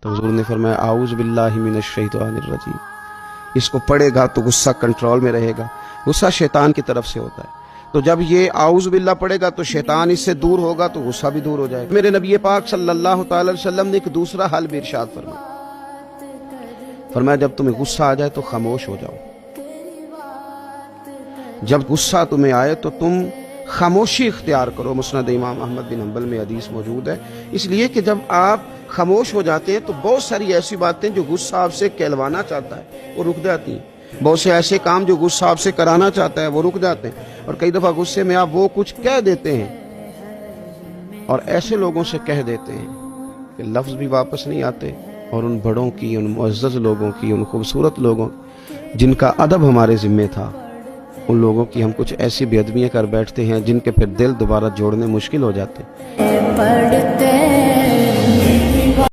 تو حضور نے فرمایا اعوذ باللہ من الشیطان الرجیم، اس کو پڑھے گا تو غصہ کنٹرول میں رہے گا۔ غصہ شیطان کی طرف سے ہوتا ہے، تو جب یہ اعوذ باللہ پڑھے گا تو شیطان اس سے دور ہوگا تو غصہ بھی دور ہو جائے گا۔ میرے نبی پاک صلی اللہ تعالی علیہ وسلم نے ایک دوسرا حل بھی ارشاد فرمایا جب تمہیں غصہ آ جائے تو خاموش ہو جاؤ۔ جب غصہ تمہیں آئے تو تم خاموشی اختیار کرو۔ مسند امام احمد بن حنبل میں حدیث موجود ہے، اس لیے کہ جب آپ خاموش ہو جاتے ہیں تو بہت ساری ایسی باتیں جو غصہ آپ سے کہلوانا چاہتا ہے وہ رک جاتی ہیں، بہت سے ایسے کام جو غصہ آپ سے کرانا چاہتا ہے وہ رک جاتے ہیں، اور کئی دفعہ غصے میں آپ وہ کچھ کہہ دیتے ہیں اور ایسے لوگوں سے کہہ دیتے ہیں کہ لفظ بھی واپس نہیں آتے، اور ان بڑوں کی، ان معزز لوگوں کی، ان خوبصورت لوگوں جن کا ادب ہمارے ذمہ تھا، ان لوگوں کی ہم کچھ ایسی بے ادبیاں کر بیٹھتے ہیں جن کے پھر دل دوبارہ جوڑنے مشکل ہو جاتے ہیں۔